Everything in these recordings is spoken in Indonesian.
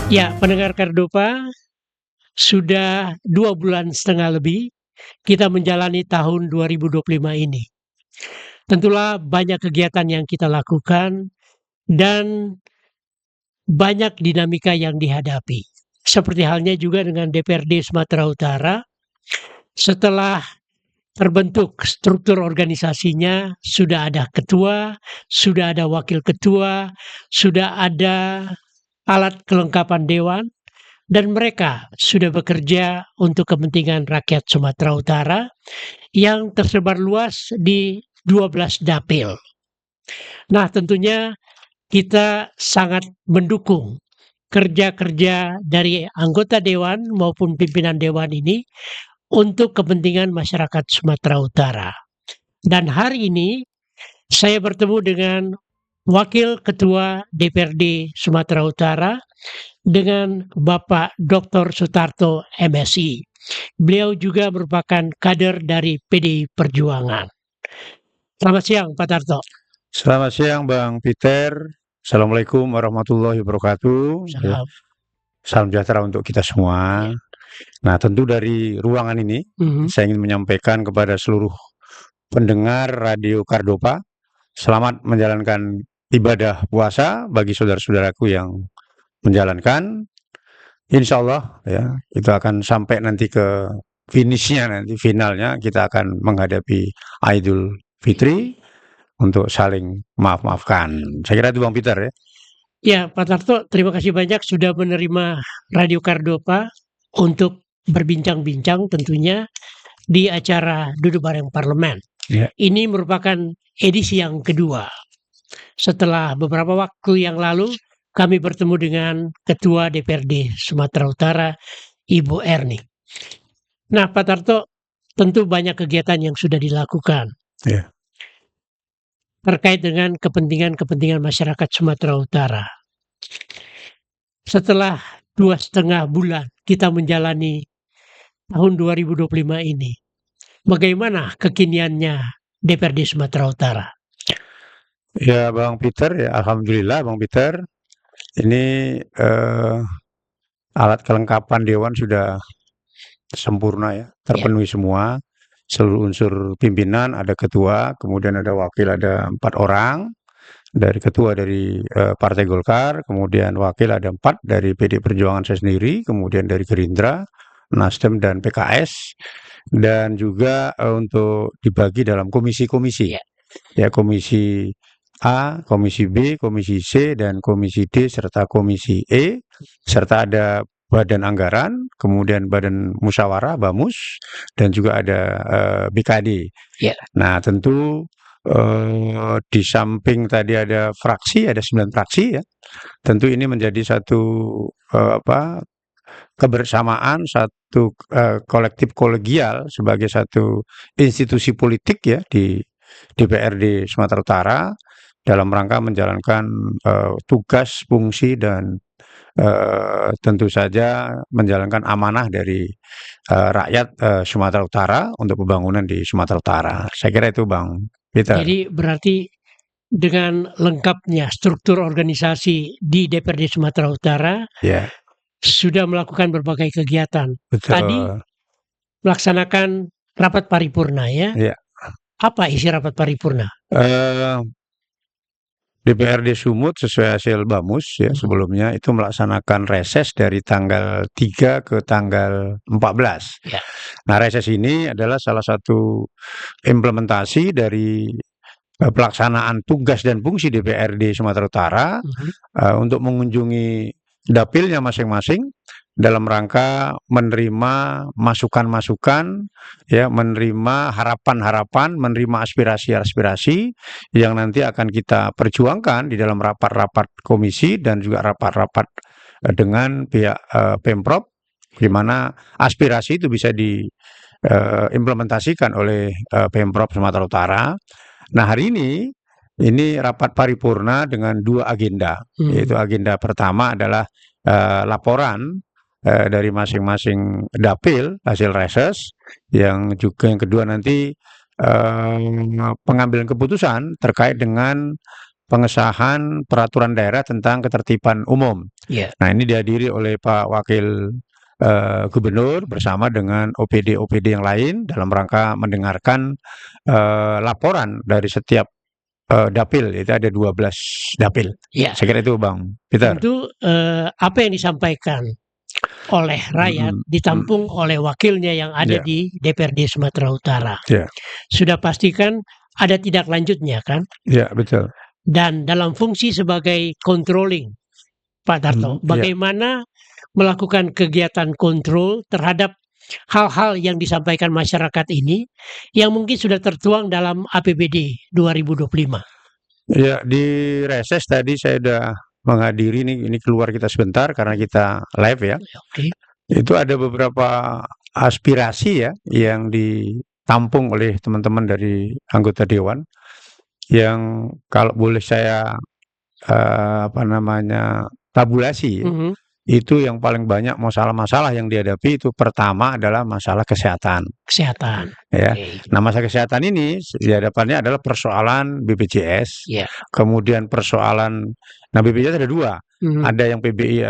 Ya, pendengar Kardopa, sudah 2,5 bulan lebih kita menjalani tahun 2025 ini. Tentulah banyak kegiatan yang kita lakukan dan banyak dinamika yang dihadapi. Seperti halnya juga dengan DPRD Sumatera Utara, setelah terbentuk struktur organisasinya, sudah ada ketua, sudah ada wakil ketua, sudah ada alat kelengkapan dewan, dan mereka sudah bekerja untuk kepentingan rakyat Sumatera Utara yang tersebar luas di 12 dapil. Nah, tentunya kita sangat mendukung kerja-kerja dari anggota dewan maupun pimpinan dewan ini untuk kepentingan masyarakat Sumatera Utara. Dan hari ini saya bertemu dengan Wakil Ketua DPRD Sumatera Utara dengan Bapak Dr. Sutarto MSI. Beliau juga merupakan kader dari PDI Perjuangan. Selamat siang Pak Tarto. Selamat siang Bang Peter. Assalamualaikum warahmatullahi wabarakatuh. Salam. Salam sejahtera untuk kita semua. Nah, tentu dari ruangan ini saya ingin menyampaikan kepada seluruh pendengar Radio Kardopa, selamat menjalankan ibadah puasa bagi saudara-saudaraku yang menjalankan. Insya Allah ya, itu akan sampai nanti ke finishnya, nanti finalnya kita akan menghadapi Idul Fitri untuk saling maaf-maafkan. Saya kira itu Bang Peter ya. Ya, Pak Tarto, terima kasih banyak sudah menerima Radio Kardopa untuk berbincang-bincang tentunya di acara Duduk Bareng Parlemen. Ya. Ini merupakan edisi yang kedua. Setelah beberapa waktu yang lalu, kami bertemu dengan Ketua DPRD Sumatera Utara, Ibu Erni. Nah, Pak Tarto, tentu banyak kegiatan yang sudah dilakukan. Ya. Terkait dengan kepentingan masyarakat Sumatera Utara. Setelah 2,5 bulan kita menjalani tahun 2025 ini, bagaimana kekiniannya DPRD Sumatera Utara? Ya Bang Peter, ya Alhamdulillah Bang Peter, ini alat kelengkapan Dewan sudah sempurna ya, terpenuhi semua. Seluruh unsur pimpinan, ada ketua, kemudian ada wakil, ada 4 orang. Dari ketua dari Partai Golkar, kemudian wakil ada 4 dari PD Perjuangan saya sendiri, kemudian dari Gerindra, Nasdem dan PKS, dan juga untuk dibagi dalam komisi-komisi. Ya, komisi A, komisi B, komisi C, dan komisi D, serta komisi E, serta ada badan anggaran, kemudian badan musyawarah, BAMUS, dan juga ada BKD. Nah, tentu di samping tadi ada fraksi, ada 9 fraksi ya. Tentu ini menjadi satu kebersamaan, satu kolektif kolegial sebagai satu institusi politik ya di DPRD Sumatera Utara dalam rangka menjalankan tugas, fungsi dan tentu saja menjalankan amanah dari rakyat Sumatera Utara untuk pembangunan di Sumatera Utara. Saya kira itu Bang Peter. Jadi berarti dengan lengkapnya struktur organisasi di DPRD Sumatera Utara sudah melakukan berbagai kegiatan. Betul. Tadi melaksanakan rapat paripurna ya. Apa isi rapat paripurna? DPRD Sumut sesuai hasil BAMUS ya sebelumnya itu melaksanakan reses dari tanggal 3 ke tanggal 14. Nah, reses ini adalah salah satu implementasi dari pelaksanaan tugas dan fungsi DPRD Sumatera Utara untuk mengunjungi dapilnya masing-masing dalam rangka menerima masukan-masukan, ya, menerima harapan-harapan, menerima aspirasi-aspirasi yang nanti akan kita perjuangkan di dalam rapat-rapat komisi dan juga rapat-rapat dengan pihak Pemprov, di mana aspirasi itu bisa diimplementasikan oleh Pemprov Sumatera Utara. Nah, hari ini rapat paripurna dengan 2 agenda, yaitu agenda pertama adalah laporan dari masing-masing dapil hasil reses, yang kedua nanti pengambilan keputusan terkait dengan pengesahan peraturan daerah tentang ketertiban umum. Ya. Nah, ini dihadiri oleh Pak Wakil Gubernur bersama dengan OPD-OPD yang lain dalam rangka mendengarkan laporan dari setiap dapil. Itu ada 12 dapil. Ya. Saya kira itu Bang Peter. Tentu apa yang disampaikan oleh rakyat ditampung oleh wakilnya yang ada Ya. di DPRD Sumatera Utara. Ya. Sudah pastikan ada tindak lanjutnya kan? Ya, betul. Dan dalam fungsi sebagai controlling, Pak Darto, Ya. bagaimana melakukan kegiatan kontrol terhadap hal-hal yang disampaikan masyarakat ini yang mungkin sudah tertuang dalam APBD 2025. Ya, di reses tadi saya sudah menghadiri ini keluar kita sebentar karena kita live ya. Oke. Itu ada beberapa aspirasi ya yang ditampung oleh teman-teman dari anggota dewan yang kalau boleh saya tabulasi ya. Itu yang paling banyak masalah-masalah yang dihadapi itu pertama adalah masalah kesehatan. Kesehatan. Ya. Okay. Nah, masalah kesehatan ini di hadapannya adalah persoalan BPJS. Yeah. Kemudian persoalan BPJS ada dua. Ada yang PBI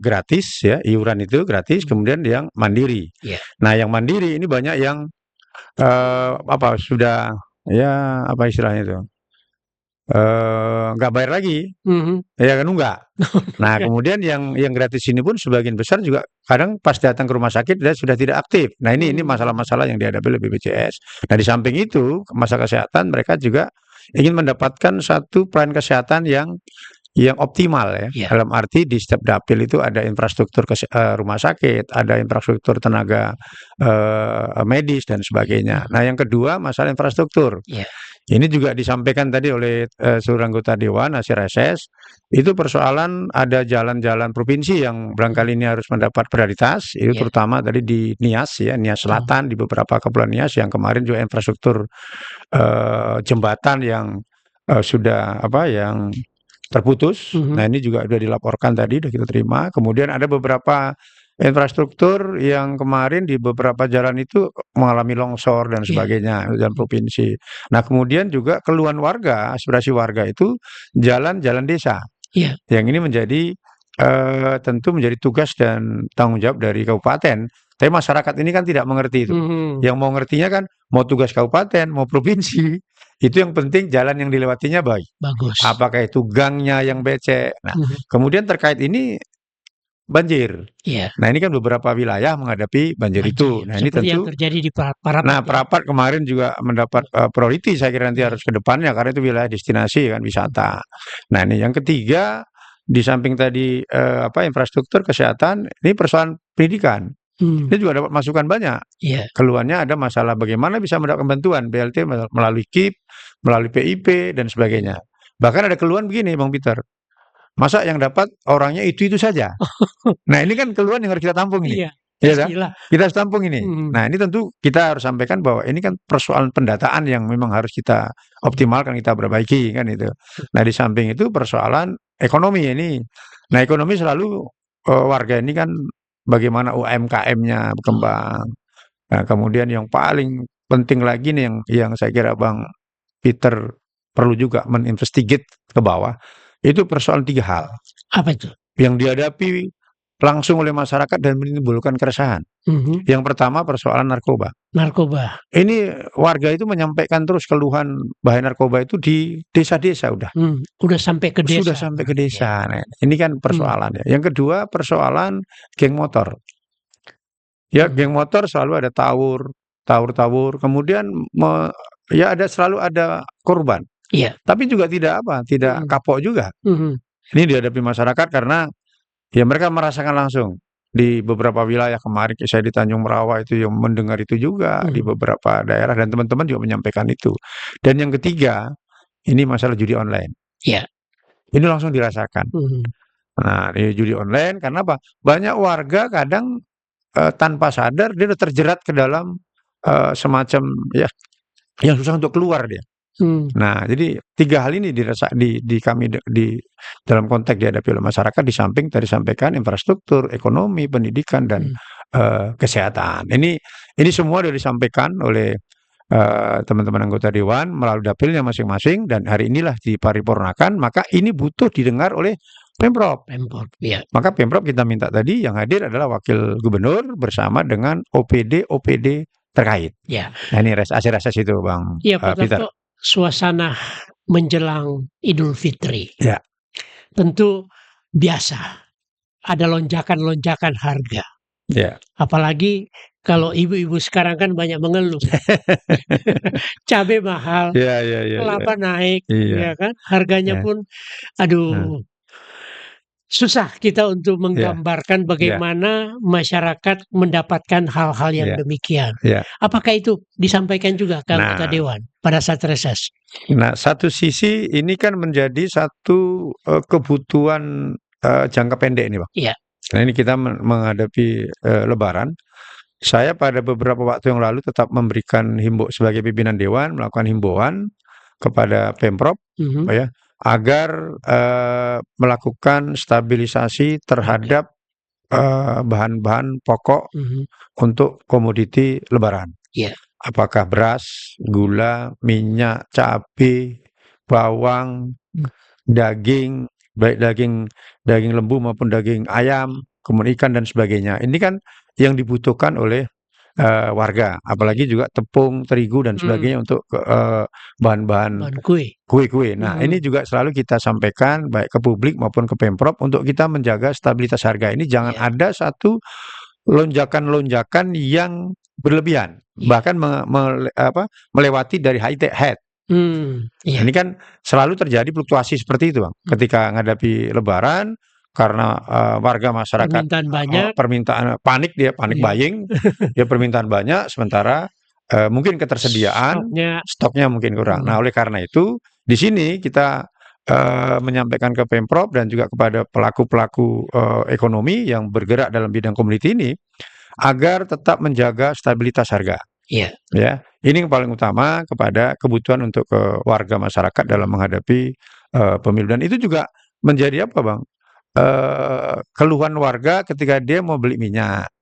gratis ya, iuran itu gratis, kemudian yang mandiri. Yeah. Nah, yang mandiri ini banyak yang sudah ya apa istilahnya itu? Nggak bayar lagi, ya kan nunggak. Nah, kemudian yang gratis ini pun sebagian besar juga kadang pas datang ke rumah sakit dia sudah tidak aktif. Nah, ini masalah-masalah yang dihadapi oleh BPJS. Nah, di samping itu masalah kesehatan mereka juga ingin mendapatkan satu pelayanan kesehatan yang optimal ya. Yeah. Dalam arti di setiap dapil itu ada infrastruktur rumah sakit, ada infrastruktur tenaga medis dan sebagainya. Nah, yang kedua masalah infrastruktur. Yeah. Ini juga disampaikan tadi oleh seluruh anggota dewan hasil reses. Itu persoalan ada jalan-jalan provinsi yang barangkali ini harus mendapat prioritas. Itu terutama tadi di Nias ya, Nias Selatan, di beberapa kepulauan Nias yang kemarin juga infrastruktur jembatan yang sudah yang terputus. Nah, ini juga sudah dilaporkan tadi, sudah kita terima. Kemudian ada beberapa infrastruktur yang kemarin di beberapa jalan itu mengalami longsor dan sebagainya dalam provinsi. Nah, kemudian juga keluhan warga, aspirasi warga itu jalan-jalan desa. Yeah. Yang ini menjadi tentu menjadi tugas dan tanggung jawab dari kabupaten. Tapi masyarakat ini kan tidak mengerti itu. Yang mau ngertinya kan mau tugas kabupaten, mau provinsi. Itu yang penting jalan yang dilewatinya baik. Bagus. Apakah itu gangnya yang becek. Nah, kemudian terkait ini banjir. Yeah. Nah, ini kan beberapa wilayah menghadapi banjir itu. Nah, seperti ini tentu yang terjadi di Parapat. Nah, Parapat kemarin juga mendapat priority saya kira nanti harus ke depannya karena itu wilayah destinasi kan wisata. Nah, ini yang ketiga di samping tadi infrastruktur kesehatan, ini persoalan pendidikan. Ini juga dapat masukan banyak. Yeah. Keluhannya ada masalah bagaimana bisa mendapatkan bantuan BLT melalui KIP, melalui PIP dan sebagainya. Bahkan ada keluhan begini, Bang Peter. Masa yang dapat orangnya itu saja. Nah, ini kan keluhan yang harus kita tampung ini. Iya, kan? Kita harus tampung ini. Nah, ini tentu kita harus sampaikan bahwa ini kan persoalan pendataan yang memang harus kita optimalkan, kita perbaiki kan itu. Nah, di samping itu persoalan ekonomi ini. Nah, ekonomi selalu warga ini kan bagaimana UMKM-nya berkembang. Nah, kemudian yang paling penting lagi nih yang saya kira Bang Peter perlu juga meninvestigate ke bawah. Itu persoalan 3 hal. Apa itu? Yang dihadapi langsung oleh masyarakat dan menimbulkan keresahan. Yang pertama persoalan narkoba. Narkoba. Ini warga itu menyampaikan terus keluhan bahaya narkoba itu di desa-desa udah. Udah sampai ke desa. Sudah sampai ke desa. Nah, ini kan persoalannya. Yang kedua persoalan geng motor. Ya, geng motor selalu ada tawur. Kemudian selalu ada korban. Iya. Tapi juga tidak kapok juga. Ini dihadapi masyarakat karena ya mereka merasakan langsung di beberapa wilayah. Kemarin saya di Tanjung Merawa itu yang mendengar itu juga di beberapa daerah dan teman-teman juga menyampaikan itu. Dan yang ketiga ini masalah judi online. Iya. Ini langsung dirasakan. Nah, ini judi online karena apa? Banyak warga kadang tanpa sadar dia udah terjerat ke dalam semacam yang susah untuk keluar dia. Nah, jadi 3 hal ini di kami di dalam konteks dihadapi oleh masyarakat di samping tadi sampaikan infrastruktur, ekonomi, pendidikan dan kesehatan. Ini semua sudah disampaikan oleh teman-teman anggota dewan melalui dapilnya masing-masing dan hari inilah diparipurnakan, maka ini butuh didengar oleh Pemprov. Pemprov, ya. Maka Pemprov kita minta tadi yang hadir adalah Wakil Gubernur bersama dengan OPD terkait. Ya. Nah, ini reses itu Bang Iya, Pak Peter. Tarto, suasana menjelang Idul Fitri. Ya. Tentu biasa ada lonjakan-lonjakan harga. Ya. Apalagi kalau ibu-ibu sekarang kan banyak mengeluh. Cabai mahal, Ya. kelapa naik, Iya. ya kan? Harganya Ya. pun, aduh, susah kita untuk menggambarkan bagaimana masyarakat mendapatkan hal-hal yang demikian. Ya. Apakah itu disampaikan juga ke anggota dewan pada saat reses? Nah, satu sisi ini kan menjadi satu kebutuhan jangka pendek ini, Bang. Iya. Nah, ini kita menghadapi Lebaran. Saya pada beberapa waktu yang lalu tetap memberikan sebagai pimpinan dewan melakukan himbauan kepada Pemprov, ya, agar melakukan stabilisasi terhadap bahan-bahan pokok untuk komoditi Lebaran. Yeah. Apakah beras, gula, minyak, cabai, bawang, daging, baik daging lembu maupun daging ayam, kemudian ikan dan sebagainya. Ini kan yang dibutuhkan oleh warga, apalagi juga tepung, terigu dan sebagainya untuk bahan-bahan kue. Nah, ini juga selalu kita sampaikan baik ke publik maupun ke Pemprov untuk kita menjaga stabilitas harga ini. Jangan ada satu lonjakan-lonjakan yang berlebihan, bahkan melewati dari head. Ini kan selalu terjadi fluktuasi seperti itu, Bang. Ketika menghadapi Lebaran, karena warga masyarakat permintaan panik buying, dia permintaan banyak, sementara mungkin ketersediaan stoknya mungkin kurang. Nah, oleh karena itu di sini kita menyampaikan ke Pemprov dan juga kepada pelaku-pelaku ekonomi yang bergerak dalam bidang komoditi ini agar tetap menjaga stabilitas harga. Yeah. Ya, ini yang paling utama kepada kebutuhan untuk warga masyarakat dalam menghadapi pemilu, dan itu juga menjadi apa, Bang? Keluhan warga ketika dia mau beli minyak,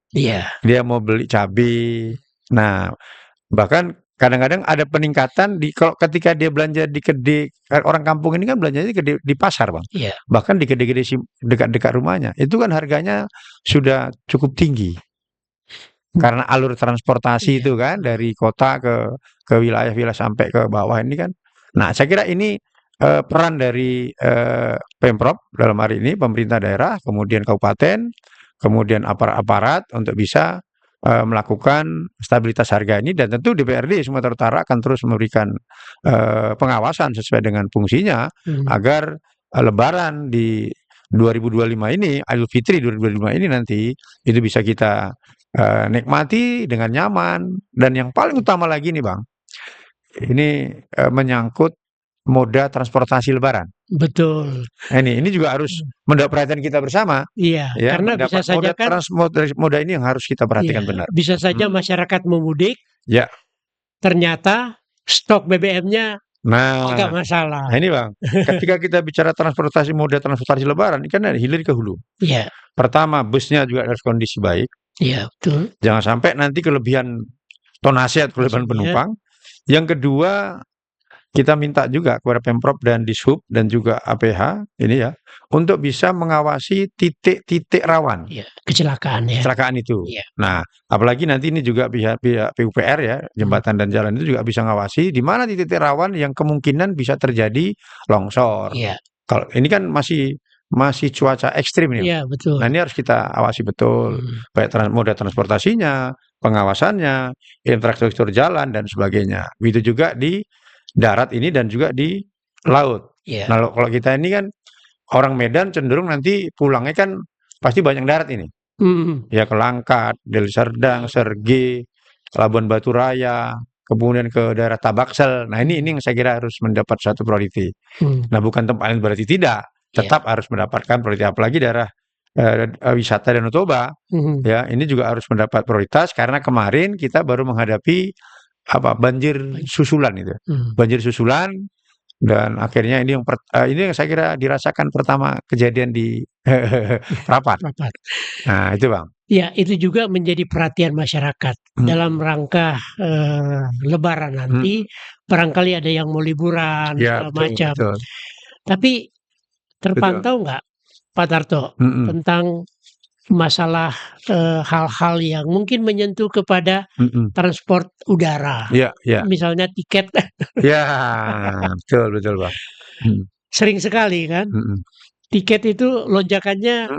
dia mau beli cabai. Nah, bahkan kadang-kadang ada peningkatan kalau ketika dia belanja di kedai, orang kampung ini kan belanjanya di pasar, Bang. Bahkan di kedai-kedai dekat-dekat rumahnya, itu kan harganya sudah cukup tinggi. Karena alur transportasi itu kan dari kota ke wilayah-wilayah sampai ke bawah ini kan. Nah, saya kira ini peran dari Pemprov dalam hari ini, pemerintah daerah, kemudian kabupaten, kemudian aparat-aparat untuk bisa melakukan stabilitas harga ini, dan tentu DPRD Sumatera Utara akan terus memberikan pengawasan sesuai dengan fungsinya agar Lebaran di 2025 ini, Idul Fitri 2025 ini nanti itu bisa kita nikmati dengan nyaman. Dan yang paling utama lagi nih, Bang, ini menyangkut moda transportasi Lebaran. Betul. Ini juga harus mendapat perhatian kita bersama. Iya, ya, karena bisa saja kan moda ini yang harus kita perhatikan benar. Bisa saja masyarakat memudik, ternyata stok BBM-nya agak masalah. Nah, ini, Bang, ketika kita bicara moda transportasi Lebaran, ini kan dari hilir ke hulu. Iya. Pertama, busnya juga harus kondisi baik. Iya, betul. Jangan sampai nanti kelebihan tonase atau kelebihan penumpang. Yang kedua, kita minta juga kepada Pemprov dan Dishub dan juga APH ini ya, untuk bisa mengawasi titik-titik rawan kecelakaan itu. Ya. Nah, apalagi nanti ini juga pihak PUPR ya, jembatan dan jalan itu juga bisa mengawasi di mana titik rawan yang kemungkinan bisa terjadi longsor. Ya. Kalau ini kan masih cuaca ekstrim ini. Iya, betul. Nah, ini harus kita awasi betul, baik moda transportasinya, pengawasannya, infrastruktur jalan dan sebagainya. Begitu juga di darat ini dan juga di laut. Nah, kalau kita ini kan orang Medan cenderung nanti pulangnya kan pasti banyak darat ini. Ya, ke Langkat, Deli Serdang, Serge, Labuan Batu Raya, kemudian ke daerah Tabaksel. Nah, ini yang saya kira harus mendapat satu priority. Nah, bukan tempat lain berarti tidak, tetap harus mendapatkan prioritas, apalagi daerah wisata Danau Toba. Ya, ini juga harus mendapat prioritas karena kemarin kita baru menghadapi banjir susulan itu. Banjir susulan, dan akhirnya ini yang saya kira dirasakan pertama kejadian di Prapat. Nah, itu, Bang. Ya, itu juga menjadi perhatian masyarakat dalam rangka Lebaran nanti. Barangkali ada yang mau liburan Ya, segala betul, macam. betul. Tapi Betul. terpantau nggak, Pak Tarto, tentang masalah hal-hal yang mungkin menyentuh kepada transport udara, Ya, ya, misalnya tiket ya, betul, betul, Bang. sering sekali kan, tiket itu lonjakannya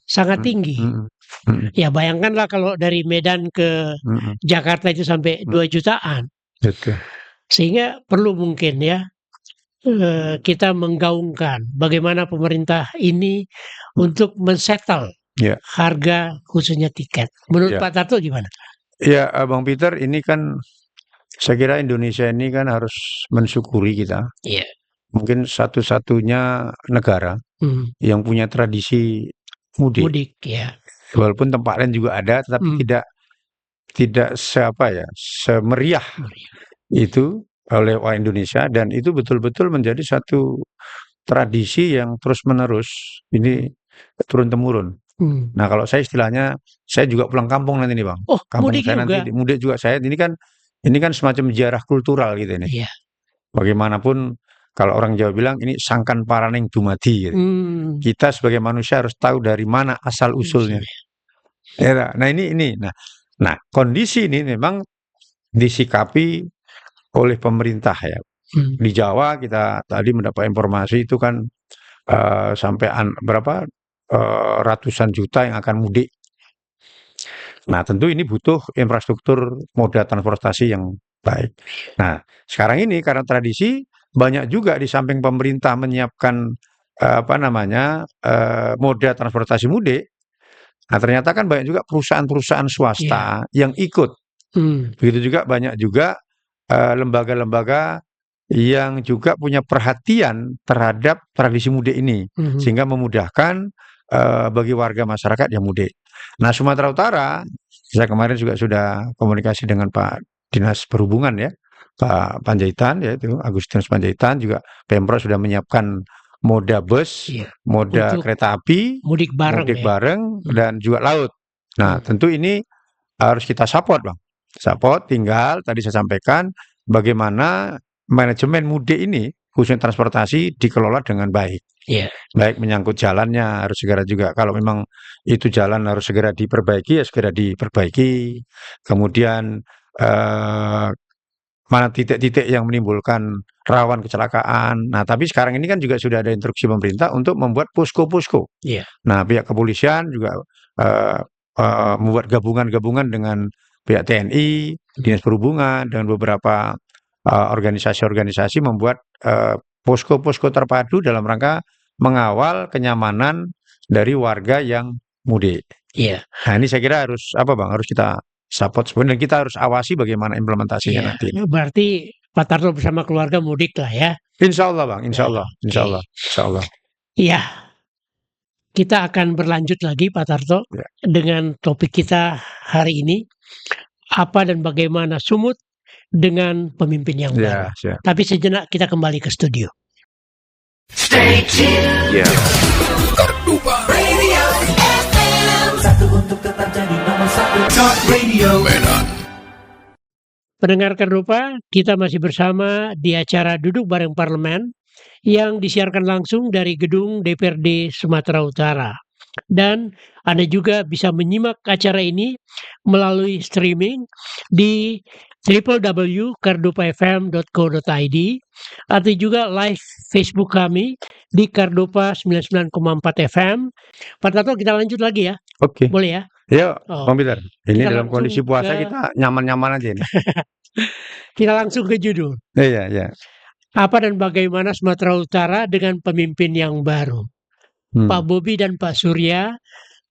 sangat tinggi. Ya bayangkanlah kalau dari Medan ke Jakarta itu sampai 2 jutaan. Betul. Sehingga perlu mungkin ya kita menggaungkan bagaimana pemerintah ini untuk men-settle Ya, harga khususnya tiket. Menurut ya, Pak Tarto gimana? ya, Bang Peter, ini kan saya kira Indonesia ini kan harus mensyukuri kita. Iya. Mungkin satu-satunya negara yang punya tradisi mudik. Mudik ya. Walaupun tempat lain juga ada, tetapi tidak semeriah itu oleh orang Indonesia, dan itu betul-betul menjadi satu tradisi yang terus-menerus ini turun temurun. Nah, kalau saya istilahnya, saya juga pulang kampung nanti nih, Bang. Oh, Kampung mudik saya juga. nanti mudik juga saya. Ini kan semacam sejarah kultural gitu ini. Iya. Bagaimanapun kalau orang Jawa bilang ini sangkan paraning dumadi gitu. Kita sebagai manusia harus tahu dari mana asal usulnya. Ya, nah ini. Nah, kondisi ini memang disikapi oleh pemerintah ya. Di Jawa kita tadi mendapat informasi itu kan sampai berapa ratusan juta yang akan mudik. Nah, tentu ini butuh infrastruktur moda transportasi yang baik. Nah, sekarang ini karena tradisi banyak juga di samping pemerintah menyiapkan moda transportasi mudik. Nah, ternyata kan banyak juga perusahaan-perusahaan swasta yang ikut. Begitu juga banyak juga lembaga-lembaga yang juga punya perhatian terhadap tradisi mudik ini, sehingga memudahkan bagi warga masyarakat yang mudik. Nah, Sumatera Utara, saya kemarin juga sudah komunikasi dengan Pak Dinas Perhubungan ya, Pak Panjaitan, yaitu Agustinus Panjaitan, juga Pemprov sudah menyiapkan moda bus, moda kereta api, mudik bareng, dan juga laut. Nah, tentu ini harus kita support, Bang. Support, tinggal tadi saya sampaikan bagaimana manajemen mudik ini, khususnya transportasi, dikelola dengan baik. Baik menyangkut jalannya harus segera juga. Kalau memang itu jalan harus segera diperbaiki, ya segera diperbaiki. Kemudian mana titik-titik yang menimbulkan rawan kecelakaan. Nah, tapi sekarang ini kan juga sudah ada instruksi pemerintah untuk membuat posko-posko. Nah, pihak kepolisian juga membuat gabungan-gabungan dengan pihak TNI, Dinas Perhubungan, dengan beberapa organisasi-organisasi membuat posko-posko terpadu dalam rangka mengawal kenyamanan dari warga yang mudik. Nah, ini saya kira harus Bang? Harus kita support sebenarnya, dan kita harus awasi bagaimana implementasinya nanti. Berarti Pak Tarto bersama keluarga mudik lah ya. Insya Allah, Bang. Insya Allah. Iya. Kita akan berlanjut lagi Pak Tarto dengan topik kita hari ini, apa dan bagaimana sumut dengan pemimpin yang baru. Tapi sejenak kita kembali ke studio. Stay tuned. Kardupa Radio FM. Satu untuk tetap jadi nomor satu. Talk Radio Medan. Pendengar Kardupa, kita masih bersama di acara Duduk Bareng Parlemen yang disiarkan langsung dari gedung DPRD Sumatera Utara. Dan Anda juga bisa menyimak acara ini melalui streaming di www.kardupafm.co.id atau juga live Facebook kami di Kardupa 99,4 FM. Pak Tarto, kita lanjut lagi ya? Oke. Boleh ya? Ya, Bang Peter. Ini dalam kondisi puasa kita nyaman-nyaman aja nih. Kita langsung ke judul. Iya. Apa dan bagaimana Sumatera Utara dengan pemimpin yang baru? Pak Bobi dan Pak Surya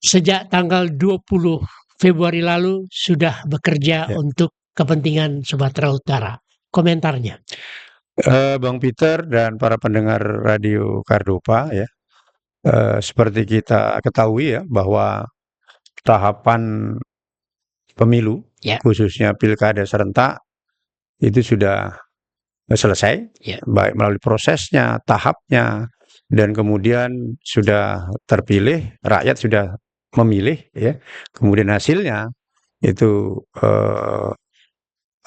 sejak tanggal 20 Februari lalu sudah bekerja untuk kepentingan Sumatera Utara. Komentarnya. Bang Peter dan para pendengar Radio Kardupa ya, seperti kita ketahui ya bahwa tahapan pemilu khususnya pilkada serentak itu sudah selesai, baik melalui prosesnya, tahapnya, dan kemudian sudah terpilih, rakyat sudah memilih ya. Kemudian hasilnya itu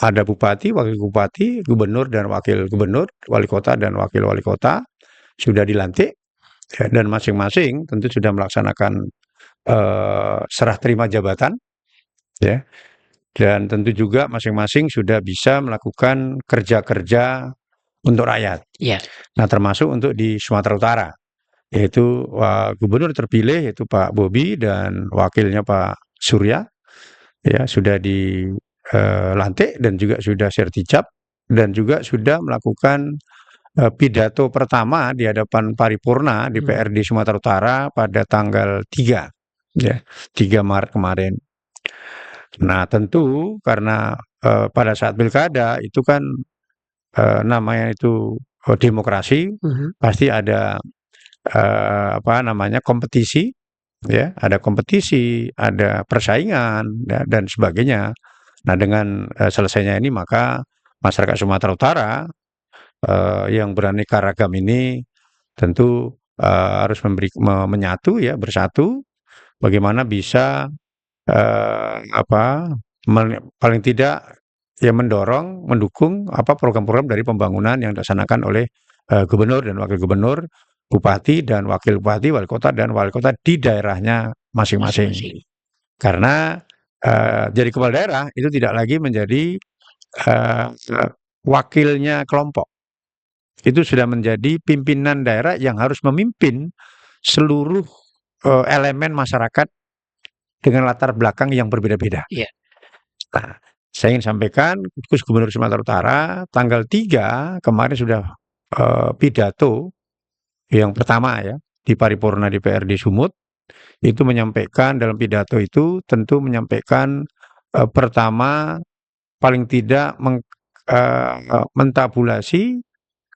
ada bupati, wakil bupati, gubernur dan wakil gubernur, wali kota dan wakil wali kota sudah dilantik ya, dan masing-masing tentu sudah melaksanakan serah terima jabatan ya. Dan tentu juga masing-masing sudah bisa melakukan kerja-kerja untuk rakyat. Ya. Nah, termasuk untuk di Sumatera Utara, yaitu gubernur terpilih yaitu Pak Bobi dan wakilnya Pak Surya, ya sudah dilantik dan juga sudah sertijab dan juga sudah melakukan pidato pertama di hadapan paripurna DPRD Sumatera Utara pada tanggal 3 ya, 3 Maret kemarin. Nah, tentu karena pada saat pilkada itu kan namanya itu demokrasi, pasti ada kompetisi, ya, ada kompetisi, ada persaingan, ya, dan sebagainya. Nah, dengan selesainya ini maka masyarakat Sumatera Utara yang beraneka ragam ini tentu harus menyatu, ya, bersatu, bagaimana bisa paling tidak ya mendorong, mendukung program-program dari pembangunan yang dilaksanakan oleh gubernur dan wakil gubernur, bupati dan wakil bupati, wali kota dan wali kota di daerahnya masing-masing. Karena jadi kepala daerah itu tidak lagi menjadi wakilnya kelompok. Itu sudah menjadi pimpinan daerah yang harus memimpin seluruh elemen masyarakat dengan latar belakang yang berbeda-beda. Iya. Nah, saya ingin sampaikan, khusus Gubernur Sumatera Utara tanggal 3 kemarin sudah pidato yang pertama ya di paripurna DPRD Sumut, itu menyampaikan dalam pidato itu tentu menyampaikan pertama paling tidak mentabulasi,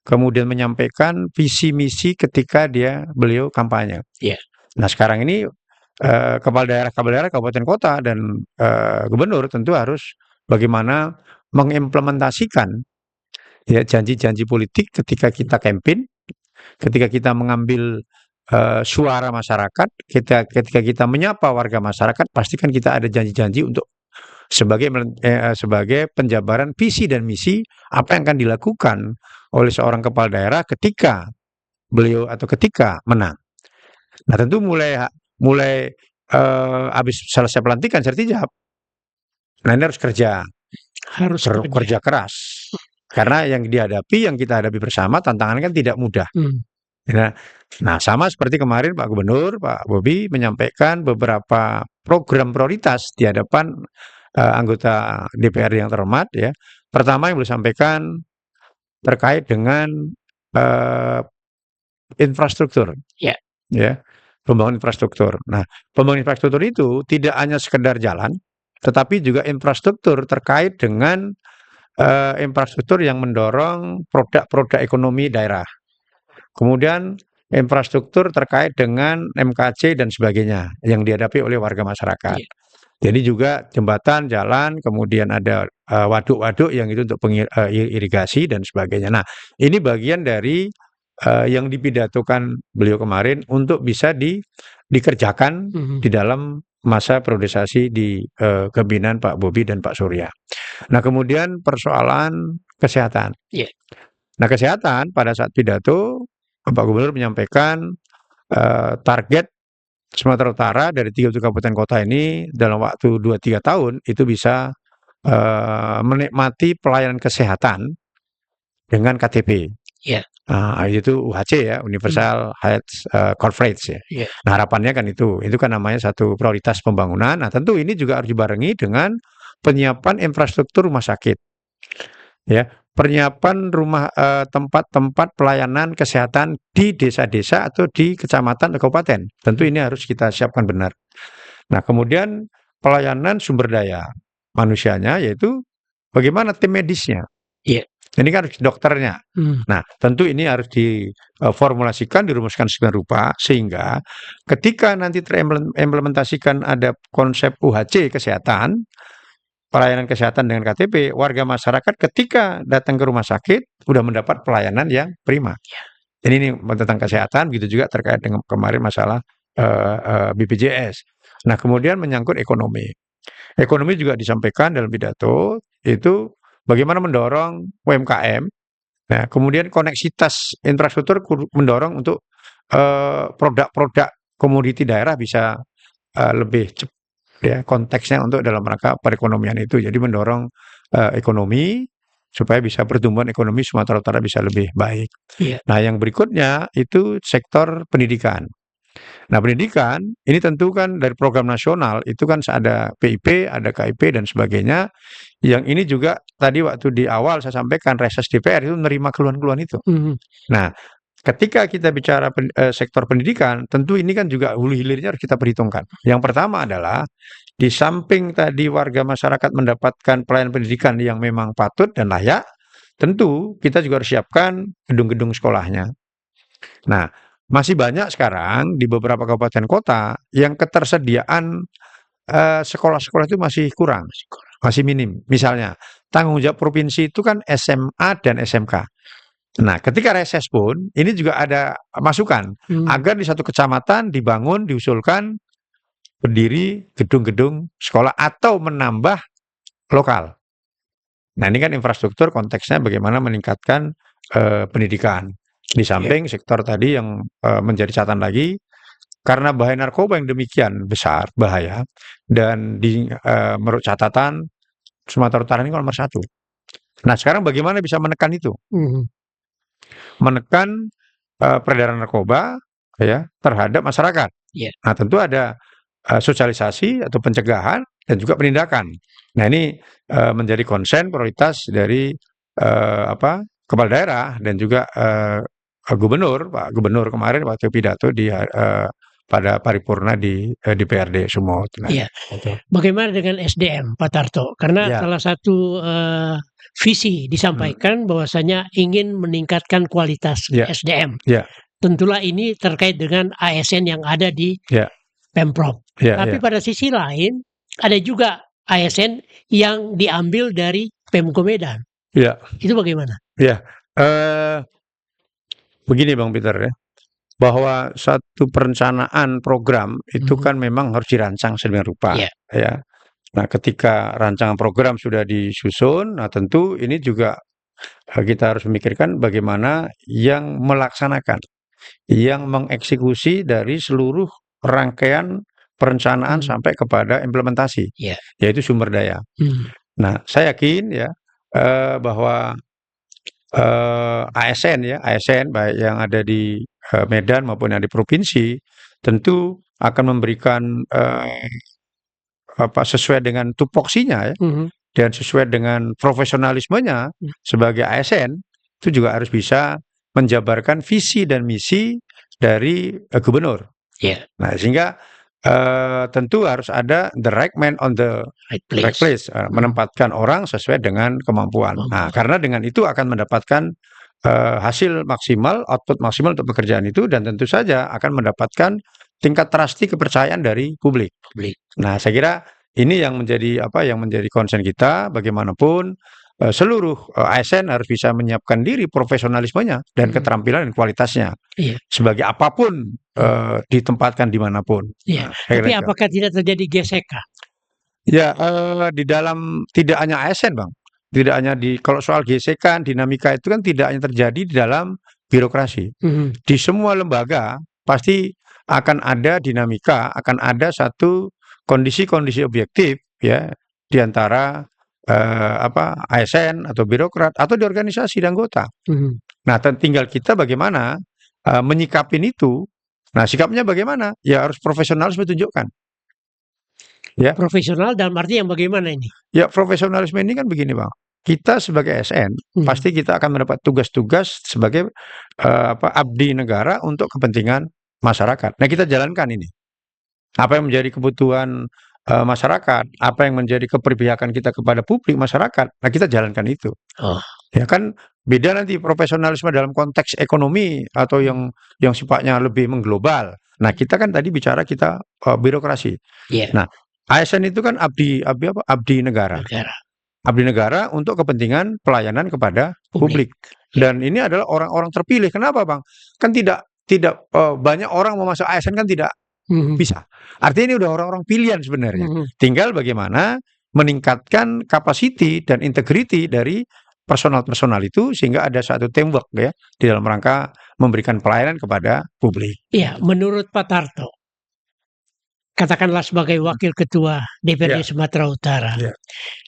kemudian menyampaikan visi misi ketika beliau kampanye. Iya. Nah, sekarang ini kepala daerah kabupaten kota dan gubernur tentu harus bagaimana mengimplementasikan ya janji-janji politik ketika kita campaign, ketika kita mengambil suara masyarakat, ketika kita menyapa warga masyarakat, pastikan kita ada janji-janji untuk sebagai penjabaran visi dan misi apa yang akan dilakukan oleh seorang kepala daerah ketika beliau atau ketika menang. Nah, tentu mulai habis selesai pelantikan sertijab, nah ini harus kerja keras, karena yang kita hadapi bersama tantangannya kan tidak mudah. Nah, sama seperti kemarin Pak Gubernur, Pak Bobi menyampaikan beberapa program prioritas di hadapan anggota DPR yang terhormat ya. Pertama yang beliau sampaikan terkait dengan infrastruktur. Ya. Ya. Pembangunan infrastruktur. Nah, pembangunan infrastruktur itu tidak hanya sekedar jalan, tetapi juga infrastruktur terkait dengan infrastruktur yang mendorong produk-produk ekonomi daerah. Kemudian infrastruktur terkait dengan MKC dan sebagainya yang dihadapi oleh warga masyarakat. Iya. Jadi juga jembatan, jalan, kemudian ada waduk-waduk yang itu untuk irigasi dan sebagainya. Nah, ini bagian dari yang dipidatokan beliau kemarin untuk bisa dikerjakan di dalam masa priorisasi di kepemimpinan Pak Bobi dan Pak Surya. Nah, kemudian persoalan kesehatan. Yeah. Nah, kesehatan pada saat pidato Pak Gubernur menyampaikan target Sumatera Utara dari 30 kabupaten kota ini dalam waktu 2-3 tahun itu bisa menikmati pelayanan kesehatan dengan KTP. Yeah. Itu UHC ya, Universal Health Coverage ya. Yeah. Nah, harapannya kan itu kan namanya satu prioritas pembangunan. Nah, tentu ini juga harus dibarengi dengan penyiapan infrastruktur rumah sakit. Ya, penyiapan tempat-tempat pelayanan kesehatan di desa-desa atau di kecamatan atau kabupaten. Tentu ini harus kita siapkan benar. Nah, kemudian pelayanan sumber daya manusianya, yaitu bagaimana tim medisnya. Iya. Ini kan harus dokternya. Nah, tentu ini harus diformulasikan, dirumuskan sedemikian rupa sehingga ketika nanti terimplementasikan ada konsep UHC kesehatan, pelayanan kesehatan dengan KTP, warga masyarakat ketika datang ke rumah sakit sudah mendapat pelayanan yang prima. Jadi ini tentang kesehatan, begitu juga terkait dengan kemarin masalah BPJS. Nah, kemudian menyangkut ekonomi. Ekonomi juga disampaikan dalam pidato, itu bagaimana mendorong UMKM. Nah, kemudian koneksitas infrastruktur mendorong untuk produk-produk komoditi daerah bisa lebih cepat ya konteksnya untuk dalam rangka perekonomian itu. Jadi mendorong ekonomi supaya bisa pertumbuhan ekonomi Sumatera Utara bisa lebih baik. Iya. Nah, yang berikutnya itu sektor pendidikan. Nah, pendidikan ini tentu kan dari program nasional itu kan ada PIP, ada KIP dan sebagainya. Yang ini juga tadi waktu di awal saya sampaikan reses DPR itu menerima keluhan-keluhan itu. Nah, ketika kita bicara sektor pendidikan, tentu ini kan juga hulu hilirnya harus kita perhitungkan. Yang pertama adalah di samping tadi warga masyarakat mendapatkan pelayanan pendidikan yang memang patut dan layak, tentu kita juga harus siapkan gedung-gedung sekolahnya. Nah, masih banyak sekarang di beberapa kabupaten kota yang ketersediaan sekolah-sekolah itu masih kurang, masih minim. Misalnya, tanggung jawab provinsi itu kan SMA dan SMK. Nah, ketika reses pun, ini juga ada masukan agar di satu kecamatan dibangun, diusulkan berdiri gedung-gedung sekolah atau menambah lokal. Nah, ini kan infrastruktur konteksnya bagaimana meningkatkan pendidikan. Di samping sektor tadi yang menjadi catatan lagi, karena bahaya narkoba yang demikian besar, bahaya, dan menurut catatan Sumatera Utara ini nomor 1. Nah, sekarang bagaimana bisa menekan itu? Menekan peredaran narkoba ya terhadap masyarakat. Yeah. Nah, tentu ada sosialisasi atau pencegahan dan juga penindakan. Nah, ini menjadi konsen prioritas dari kepala daerah dan juga Pak Gubernur kemarin waktu pidato di pada paripurna di DPRD Sumut. Nah, Iya. Bagaimana dengan SDM, Pak Tarto? Karena Ya. salah satu visi disampaikan bahwasanya ingin meningkatkan kualitas Ya. SDM. Ya. Tentulah ini terkait dengan ASN yang ada di Ya. Pemprov. Ya, Tapi ya. pada sisi lain ada juga ASN yang diambil dari Pemko Medan. Ya. Itu bagaimana? Ya. Begini Bang Peter ya, bahwa satu perencanaan program itu kan memang harus dirancang sedemikian rupa. Yeah. Ya. Nah, ketika rancangan program sudah disusun, nah tentu ini juga kita harus memikirkan bagaimana yang melaksanakan, yang mengeksekusi dari seluruh rangkaian perencanaan sampai kepada implementasi, Yeah. yaitu sumber daya. Nah, saya yakin ya bahwa ASN baik yang ada di Medan maupun yang di provinsi tentu akan memberikan sesuai dengan tupoksinya ya, dan sesuai dengan profesionalismenya sebagai ASN itu juga harus bisa menjabarkan visi dan misi dari gubernur. Yeah. Nah, sehingga tentu harus ada the right man on the right place, menempatkan orang sesuai dengan kemampuan. Nah, karena dengan itu akan mendapatkan hasil maksimal, output maksimal untuk pekerjaan itu, dan tentu saja akan mendapatkan tingkat trusty kepercayaan dari publik. Nah, saya kira ini yang menjadi concern kita. Bagaimanapun seluruh ASN harus bisa menyiapkan diri profesionalismenya dan keterampilan dan kualitasnya. Iya. Sebagai apapun ditempatkan dimanapun. Iya. Nah, Tapi apakah tidak terjadi gesekan? Ya, di dalam tidak hanya ASN, Bang. Tidak hanya kalau soal gesekan, dinamika itu kan tidak hanya terjadi di dalam birokrasi. Di semua lembaga pasti akan ada dinamika, akan ada satu kondisi-kondisi objektif ya di antara ASN atau birokrat atau di organisasi dan anggota. Nah, tinggal kita bagaimana menyikapin itu. Nah, sikapnya bagaimana? Ya harus profesionalisme tunjukkan. Ya. Profesional dalam arti yang bagaimana ini? Ya, profesionalisme ini kan begini, Bang. Kita sebagai ASN pasti kita akan mendapat tugas-tugas sebagai abdi negara untuk kepentingan masyarakat. Nah, kita jalankan ini. Apa yang menjadi kebutuhan masyarakat, apa yang menjadi keberpihakan kita kepada publik masyarakat, nah kita jalankan itu. Ya kan beda nanti profesionalisme dalam konteks ekonomi atau yang sifatnya lebih mengglobal. Nah, kita kan tadi bicara kita birokrasi. Yeah. Nah, ASN itu kan abdi negara. Abdi negara untuk kepentingan pelayanan kepada publik. Dan ini adalah orang-orang terpilih. Kenapa, Bang? Kan tidak banyak orang mau masuk ASN kan tidak Mhm. Bisa. Artinya ini udah orang-orang pilihan sebenarnya. Mhm. Tinggal bagaimana meningkatkan kapasiti dan integriti dari personal-personal itu sehingga ada satu teamwork ya di dalam rangka memberikan pelayanan kepada publik. Iya, menurut Pak Tarto, katakanlah sebagai wakil ketua DPRD Ya, Sumatera Utara, ya,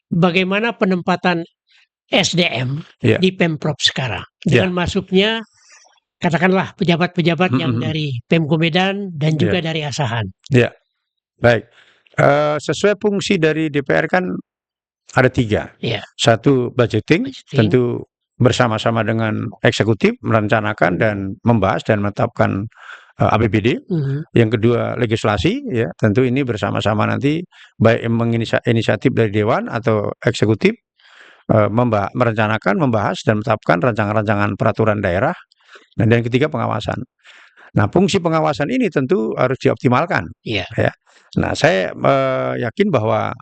bagaimana penempatan SDM ya, di Pemprov sekarang ya. dengan masuknya katakanlah pejabat-pejabat yang Mhm, dari Pemko Medan dan ya, juga dari Asahan. ya. Baik. Sesuai fungsi dari DPR kan ada 3. Ya, Satu budgeting, budgeting. tentu bersama-sama dengan eksekutif merencanakan dan membahas dan menetapkan APBD. Mhm. Yang kedua legislasi, ya tentu ini bersama-sama nanti baik inisiatif dari Dewan atau eksekutif merencanakan, membahas dan menetapkan rancangan-rancangan peraturan daerah. Dan yang ketiga pengawasan. Nah, fungsi pengawasan ini tentu harus dioptimalkan. Iya. Ya. Nah, saya yakin bahwa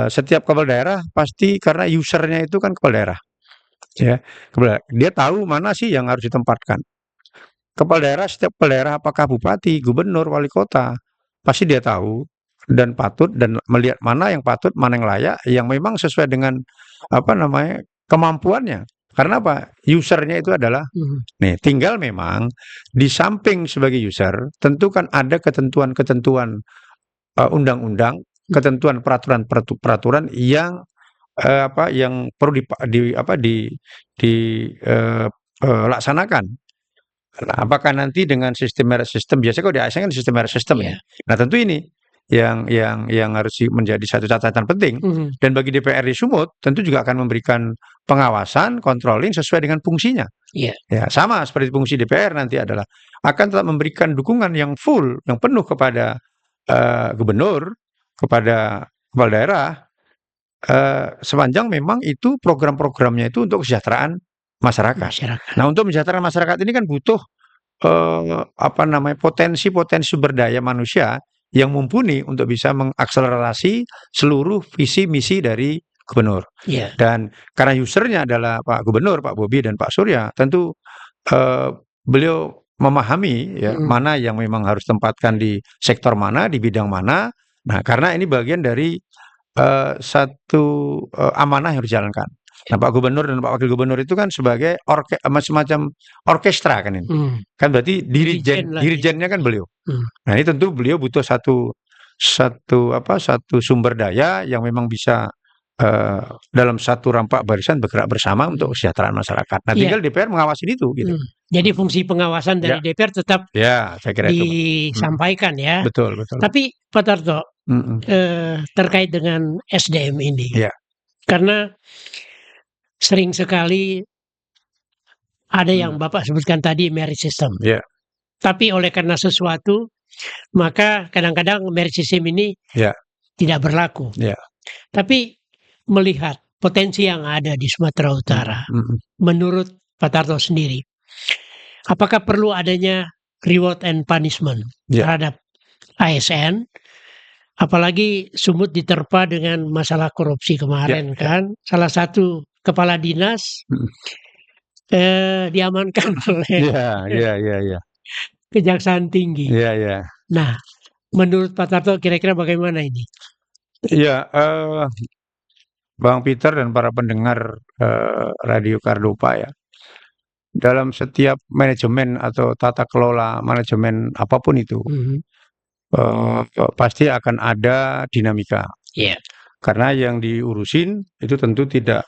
setiap kepala daerah pasti karena usernya itu kan kepala daerah. Ya, dia tahu mana sih yang harus ditempatkan. Kepala daerah, setiap kepala daerah apakah bupati, gubernur, wali kota, pasti dia tahu dan patut dan melihat mana yang patut, mana yang layak, yang memang sesuai dengan apa namanya kemampuannya. Karena apa? Usernya itu adalah Mhm. nih, tinggal memang di samping sebagai user, tentu kan ada ketentuan-ketentuan undang-undang, ketentuan peraturan yang yang perlu laksanakan. Nah, apakah nanti dengan sistem merit system, biasanya kalau di ASN kan sistem merit system ini. Iya. Nah, tentu ini yang harus menjadi satu catatan penting. Mhm. Dan bagi DPRD Sumut, tentu juga akan memberikan pengawasan, controlling sesuai dengan fungsinya. Iya. Ya, sama seperti fungsi DPR nanti adalah akan tetap memberikan dukungan yang full, yang penuh kepada gubernur, kepada kepala daerah, sepanjang memang itu program-programnya itu untuk kesejahteraan masyarakat. Masyarakat. Nah, untuk mensejahterakan masyarakat ini kan butuh potensi-potensi sumber daya manusia yang mumpuni untuk bisa mengakselerasi seluruh visi misi dari gubernur. Iya. Dan karena usernya adalah Pak Gubernur, Pak Bobi dan Pak Surya, tentu beliau memahami ya mana yang memang harus tempatkan di sektor mana, di bidang mana. Nah, karena ini bagian dari satu amanah yang harus dijalankan. Nah, Pak Gubernur dan Pak Wakil Gubernur itu kan sebagai semacam orkestra kan ini. Kan berarti Dirijen lah dirijennya kan beliau. Hmm. Nah, ini tentu beliau butuh satu sumber daya yang memang bisa dalam satu rampak barisan bergerak bersama untuk kesejahteraan masyarakat. Nah, tinggal DPR mengawasin itu gitu. Jadi fungsi pengawasan dari DPR tetap Ya, saya kira itu. disampaikan ya. Betul, betul. Tapi Pak Tarto, terkait dengan SDM ini. Ya. Karena sering sekali ada yang Bapak sebutkan tadi merit system. Ya. Tapi oleh karena sesuatu, maka kadang-kadang merit system ini tidak berlaku. Ya. Tapi melihat potensi yang ada di Sumatera Utara, menurut Pak Tarto sendiri, apakah perlu adanya reward and punishment terhadap ASN? Apalagi Sumut diterpa dengan masalah korupsi kemarin kan, salah satu kepala dinas diamankan oleh Kejaksaan Tinggi. Nah, menurut Pak Tarto kira-kira bagaimana ini? Iya, Bang Peter dan para pendengar Radio Kardopa ya. Dalam setiap manajemen atau tata kelola manajemen apapun itu, pasti akan ada dinamika. Karena yang diurusin itu tentu tidak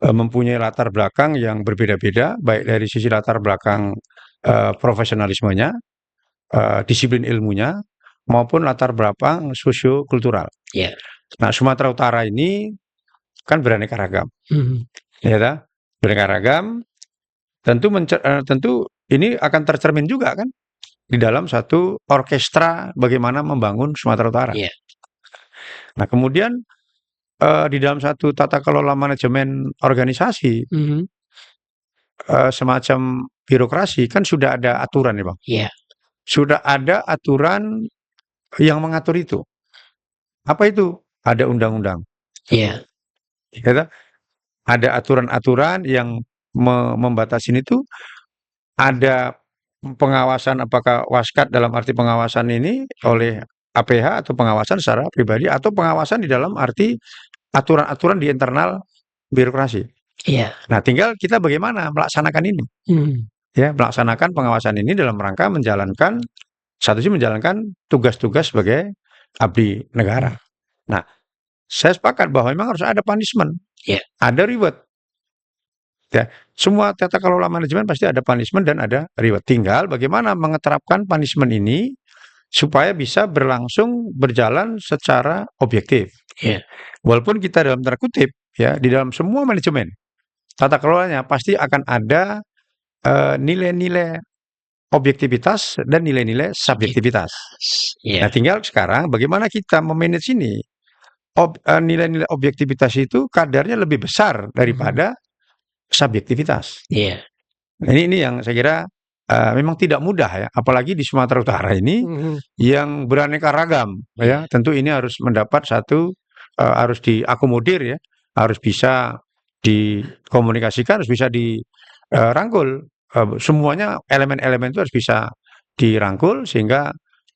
mempunyai latar belakang yang berbeda-beda, baik dari sisi latar belakang profesionalismenya, disiplin ilmunya, maupun latar belakang sosiokultural. Nah, Sumatera Utara ini kan beraneka ragam, ya, beraneka ragam. Tentu ini akan tercermin juga kan di dalam satu orkestra bagaimana membangun Sumatera Utara. Nah, kemudian di dalam satu tata kelola manajemen organisasi, semacam birokrasi kan sudah ada aturan ya Bang. Sudah ada aturan yang mengatur itu. Apa itu? Ada undang-undang. Ada aturan-aturan yang membatasi itu. Ada pengawasan apakah Waskat dalam arti pengawasan ini oleh APH atau pengawasan secara pribadi atau pengawasan di dalam arti aturan-aturan di internal birokrasi. Iya. Nah, tinggal kita bagaimana melaksanakan ini. Ya, melaksanakan pengawasan ini dalam rangka menjalankan tugas-tugas sebagai abdi negara. Nah, saya sepakat bahwa memang harus ada punishment, ada reward. Ya, semua tata kelola manajemen pasti ada punishment dan ada reward. Tinggal bagaimana mengeterapkan punishment ini supaya bisa berjalan secara objektif. Walaupun kita dalam tanda kutip ya di dalam semua manajemen tata kelolanya pasti akan ada nilai-nilai objektivitas dan nilai-nilai subjektivitas. Nah, tinggal sekarang bagaimana kita memanage ini. Nilai-nilai objektivitas itu kadarnya lebih besar daripada subjektivitas. Ini yang saya kira memang tidak mudah ya, apalagi di Sumatera Utara ini yang beraneka ragam ya. Tentu ini harus mendapat harus diakomodir ya, harus bisa dikomunikasikan, harus bisa dirangkul. Semuanya elemen-elemen itu harus bisa dirangkul sehingga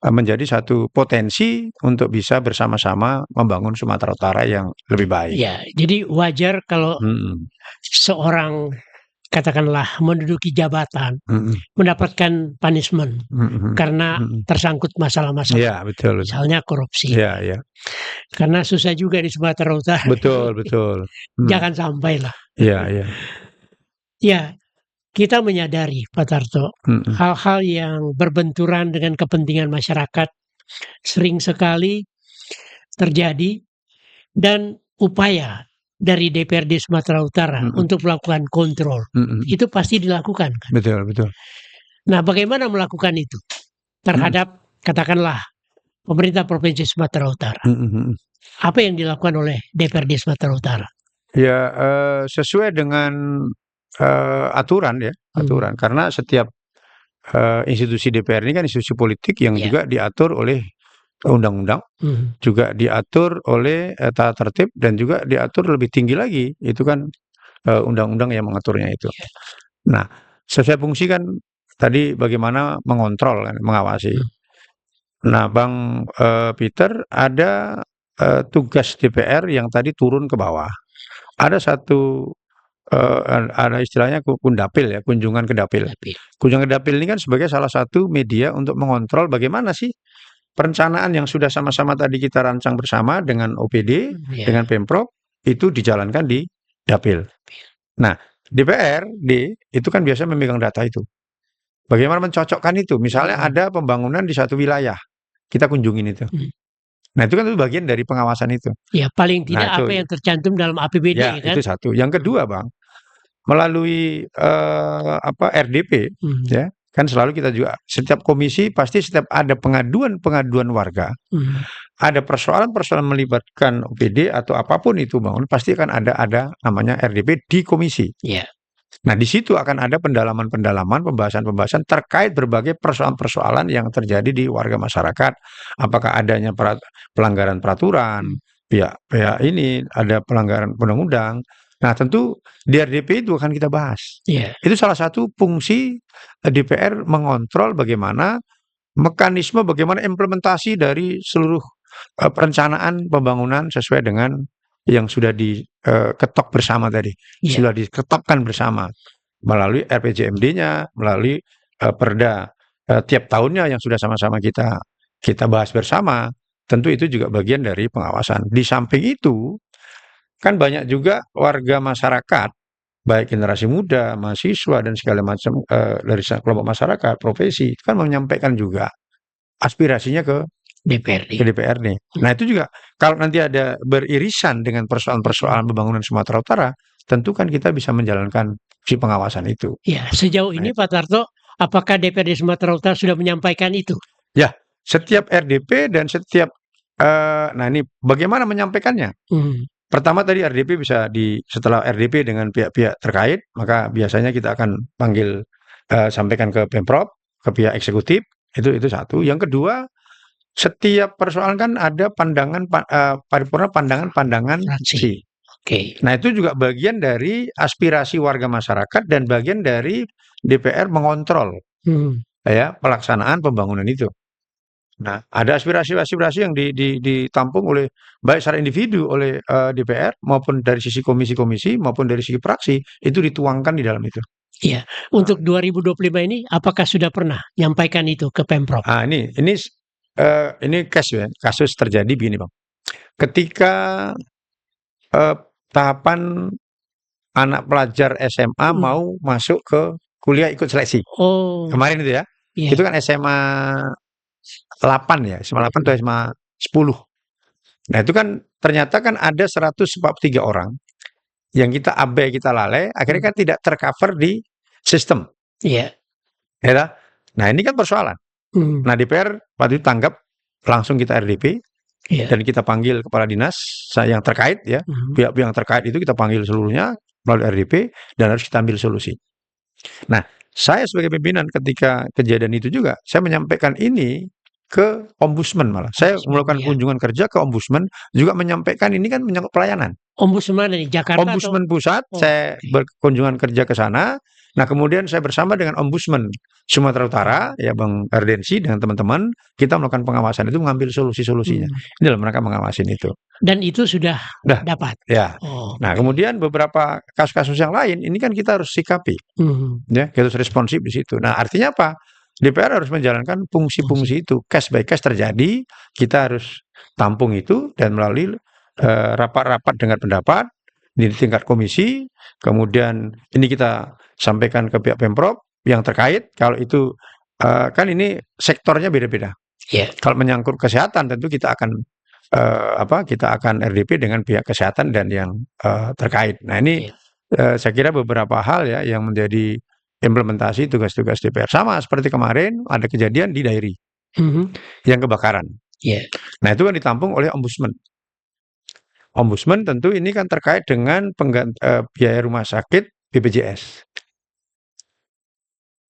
menjadi satu potensi untuk bisa bersama-sama membangun Sumatera Utara yang lebih baik. Ya, jadi wajar kalau seorang katakanlah menduduki jabatan mendapatkan punishment karena tersangkut masalah-masalah. Ya, betul. Misalnya korupsi. Ya. Karena susah juga di Sumatera Utara. Betul. Jangan sampai lah. Ya. Ya, kita menyadari Pak Tarto, hal-hal yang berbenturan dengan kepentingan masyarakat sering sekali terjadi dan upaya dari DPRD Sumatera Utara untuk melakukan kontrol itu pasti dilakukan kan? Betul. Nah, bagaimana melakukan itu terhadap katakanlah pemerintah Provinsi Sumatera Utara? Apa yang dilakukan oleh DPRD Sumatera Utara? Ya, sesuai dengan aturan karena setiap institusi DPR ini kan institusi politik yang juga diatur oleh undang-undang, juga diatur oleh tata tertib dan juga diatur lebih tinggi lagi itu kan undang-undang yang mengaturnya itu. Nah, sesuai fungsi kan tadi bagaimana mengontrol kan, mengawasi. Nah, Bang Peter, ada tugas DPR yang tadi turun ke bawah. Ada ada istilahnya kundapil ya, kunjungan ke dapil. Kunjungan ke dapil ini kan sebagai salah satu media untuk mengontrol bagaimana sih perencanaan yang sudah sama-sama tadi kita rancang bersama dengan OPD, dengan Pemprov, itu dijalankan di dapil. Nah, DPRD itu kan biasa memegang data itu. Bagaimana mencocokkan itu? Misalnya ada pembangunan di satu wilayah, kita kunjungin itu. Nah, itu kan bagian dari pengawasan itu. Ya, paling tidak apa yang tercantum dalam APBD ya, kan? Itu satu. Yang kedua, Bang, melalui RDP, ya, kan selalu kita juga setiap komisi pasti setiap ada pengaduan warga, ada persoalan-persoalan melibatkan OPD atau apapun itu, Bang, pasti akan ada namanya RDP di komisi. Nah, di situ akan ada pendalaman-pendalaman, pembahasan-pembahasan terkait berbagai persoalan-persoalan yang terjadi di warga masyarakat. Apakah adanya pelanggaran peraturan, pihak ini ada pelanggaran undang-undang. Nah, tentu di RDP itu akan kita bahas. Itu salah satu fungsi DPR mengontrol bagaimana mekanisme, bagaimana implementasi dari seluruh perencanaan pembangunan sesuai dengan yang sudah diketok bersama tadi, sudah diketokkan bersama melalui RPJMD-nya, melalui perda tiap tahunnya yang sudah sama-sama kita bahas bersama. Tentu itu juga bagian dari pengawasan. Di samping itu, kan banyak juga warga masyarakat, baik generasi muda, mahasiswa dan segala macam dari kelompok masyarakat, profesi, kan menyampaikan juga aspirasinya ke DPRD. Nah, itu juga kalau nanti ada beririsan dengan persoalan-persoalan pembangunan Sumatera Utara, tentu kan kita bisa menjalankan fungsi pengawasan itu. Ya, sejauh ini Pak Tarto, apakah DPRD Sumatera Utara sudah menyampaikan itu? Ya, setiap RDP dan setiap nah ini bagaimana menyampaikannya? Pertama tadi RDP bisa setelah RDP dengan pihak-pihak terkait, maka biasanya kita akan panggil sampaikan ke Pemprov, ke pihak eksekutif, itu satu. Yang kedua, setiap persoalan kan ada paripurna pandangan fraksi. Nah, itu juga bagian dari aspirasi warga masyarakat dan bagian dari DPR mengontrol pelaksanaan pembangunan itu. Nah, ada aspirasi-aspirasi yang ditampung oleh baik secara individu oleh DPR maupun dari sisi komisi-komisi maupun dari sisi fraksi itu dituangkan di dalam itu. Iya. Untuk 2025 ini apakah sudah pernah nyampaikan itu ke Pemprov? Ah, ini kasus terjadi begini, Bang. Ketika tahapan anak pelajar SMA mau masuk ke kuliah ikut seleksi. Oh, Kemarin itu ya. iya. Itu kan SMA 8 ya, SMA 8 atau SMA 10. Nah, itu kan ternyata kan ada 143 orang yang kita abai, kita lalai, akhirnya kan tidak tercover di sistem. Iya. Ya dah? Nah, ini kan persoalan. Hmm, Nah, DPR waktu itu tanggap, langsung kita RDP, iya. dan kita panggil kepala dinas yang terkait ya, Mhm. pihak-pihak yang terkait itu kita panggil seluruhnya melalui RDP dan harus kita ambil solusi. Nah, saya sebagai pimpinan ketika kejadian itu juga, saya menyampaikan ini ke ombudsman malah. Saya Ombudsman, melakukan iya. kunjungan kerja ke ombudsman, juga menyampaikan ini kan menyangkut pelayanan. Ombudsman dari Jakarta atau? Ombudsman pusat, Oh, saya berkunjungan kerja ke sana. Nah, kemudian saya bersama dengan Ombudsman Sumatera Utara, ya Bang Ardensi dengan teman-teman, kita melakukan pengawasan itu, mengambil solusi-solusinya. hmm. Ini dalam rangka mengawasin itu. Dan itu sudah Dah, dapat. ya. Oh, Nah, kemudian beberapa kasus-kasus yang lain, ini kan kita harus sikapi, mhm. ya, kita harus responsif di situ. Nah, artinya apa? DPR harus menjalankan fungsi-fungsi itu. Case by case terjadi, kita harus tampung itu dan melalui rapat-rapat dengar pendapat di tingkat komisi, kemudian ini kita sampaikan ke pihak Pemprov yang terkait. Kalau itu kan ini sektornya beda-beda. Iya. Kalau menyangkut kesehatan tentu kita akan kita akan RDP dengan pihak kesehatan dan yang terkait. Nah, ini Iya. saya kira beberapa hal ya yang menjadi implementasi tugas-tugas DPR. Sama seperti kemarin ada kejadian di Dairi Mhm. yang kebakaran. Iya. Nah, itu kan ditampung oleh Ombudsman. Ombudsman tentu ini kan terkait dengan biaya rumah sakit BPJS.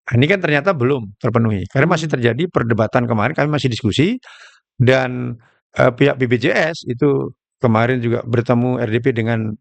Nah, ini kan ternyata belum terpenuhi karena masih terjadi perdebatan. Kemarin kami masih diskusi dan pihak BPJS itu kemarin juga bertemu RDP dengan